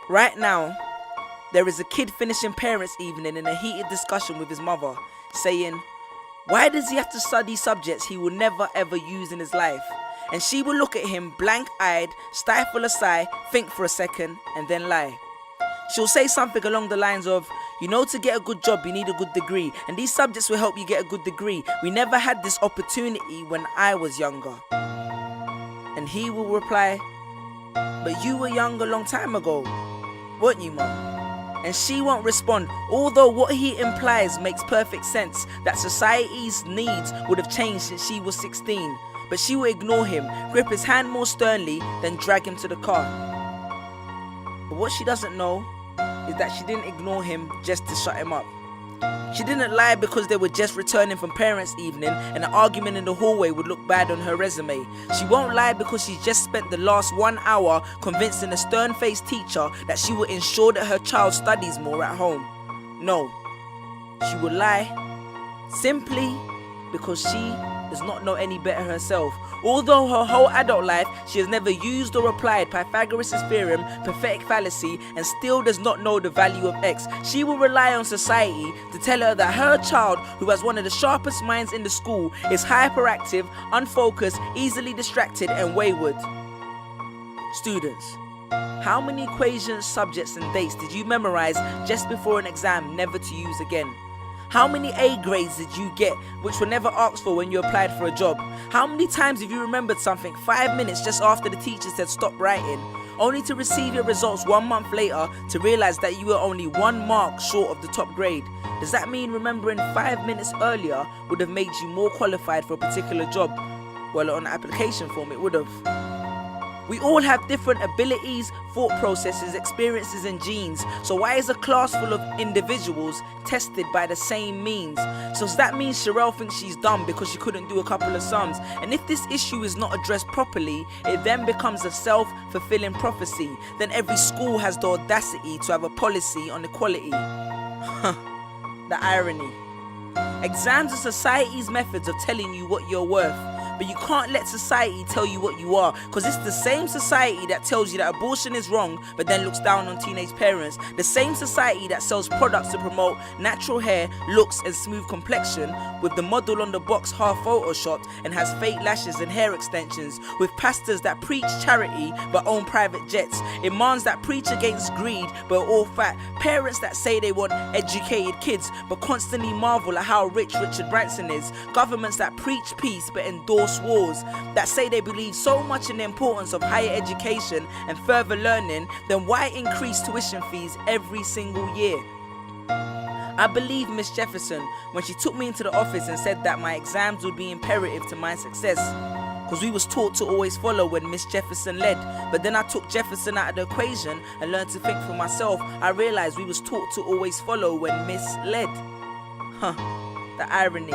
Right now, there is a kid finishing parents' evening in a heated discussion with his mother, saying, why does he have to study subjects he will never ever use in his life? And she will look at him blank-eyed, stifle a sigh, think for a second, and then lie. She'll say something along the lines of, to get a good job you need a good degree, and these subjects will help you get a good degree. We never had this opportunity when I was younger. And he will reply, but you were young a long time ago, weren't you, Mum? And she won't respond, although what he implies makes perfect sense, that society's needs would have changed since she was 16. But she will ignore him, grip his hand more sternly, then drag him to the car. But what she doesn't know is that she didn't ignore him just to shut him up. She didn't lie because they were just returning from parents' evening and an argument in the hallway would look bad on her resume. She won't lie because she's just spent the last 1 hour convincing a stern-faced teacher that she will ensure that her child studies more at home. No, she will lie simply because she does not know any better herself. Although her whole adult life she has never used or applied Pythagoras' theorem, pathetic fallacy, and still does not know the value of X, she will rely on society to tell her that her child, who has one of the sharpest minds in the school, is hyperactive, unfocused, easily distracted, and wayward. Students, how many equations, subjects, and dates did you memorize just before an exam never to use again? How many A grades did you get which were never asked for when you applied for a job? How many times have you remembered something 5 minutes just after the teacher said stop writing, only to receive your results 1 month later to realize that you were only 1 mark short of the top grade? Does that mean remembering 5 minutes earlier would have made you more qualified for a particular job? Well, on the application form it would have. We all have different abilities, thought processes, experiences, and genes. So why is a class full of individuals tested by the same means? So does that mean Sherelle thinks she's dumb because she couldn't do a couple of sums? And if this issue is not addressed properly, it then becomes a self-fulfilling prophecy. Then every school has the audacity to have a policy on equality. The irony. Exams are society's methods of telling you what you're worth. But you can't let society tell you what you are, because it's the same society that tells you that abortion is wrong but then looks down on teenage parents. The same society that sells products to promote natural hair, looks, and smooth complexion, with the model on the box half photoshopped and has fake lashes and hair extensions, with pastors that preach charity but own private jets, imams that preach against greed but are all fat, parents that say they want educated kids but constantly marvel at how rich Richard Branson is, governments that preach peace but endorse wars, that say they believe so much in the importance of higher education and further learning, then why increase tuition fees every single year? I believe Miss Jefferson when she took me into the office and said that my exams would be imperative to my success, because we was taught to always follow when Miss Jefferson led. But then I took Jefferson out of the equation and learned to think for myself. I realized we was taught to always follow when Miss led. The irony.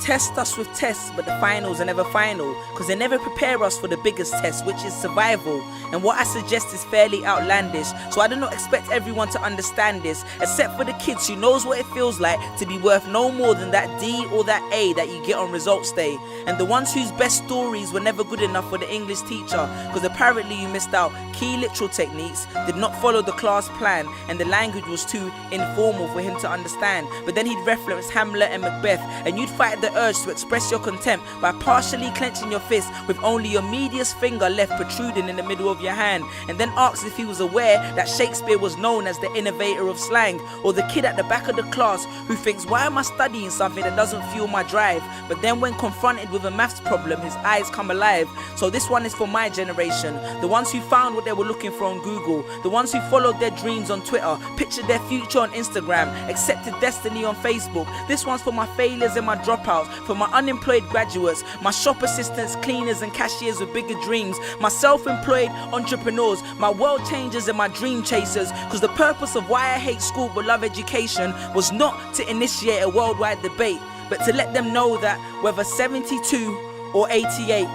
Test us with tests, but the finals are never final, because they never prepare us for the biggest test, which is survival. And what I suggest is fairly outlandish, so I do not expect everyone to understand this, except for the kids who knows what it feels like to be worth no more than that D or that A that you get on results day, and the ones whose best stories were never good enough for the English teacher, because apparently you missed out key literal techniques, did not follow the class plan, and the language was too informal for him to understand. But then he'd reference Hamlet and Macbeth, and you'd fight the urge to express your contempt by partially clenching your fist with only your medius finger left protruding in the middle of your hand, and then asked if he was aware that Shakespeare was known as the innovator of slang. Or the kid at the back of the class who thinks, why am I studying something that doesn't fuel my drive? But then when confronted with a maths problem, his eyes come alive. So this one is for my generation, the ones who found what they were looking for on Google, the ones who followed their dreams on Twitter, pictured their future on Instagram, accepted destiny on Facebook. This one's for my failures and my dropouts, for my unemployed graduates, my shop assistants, cleaners, and cashiers with bigger dreams, my self-employed entrepreneurs, my world changers, and my dream chasers. Because the purpose of why I hate school but love education was not to initiate a worldwide debate, but to let them know that whether 72 or 88,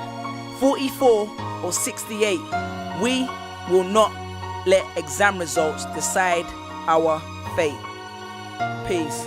44 or 68, we will not let exam results decide our fate. Peace.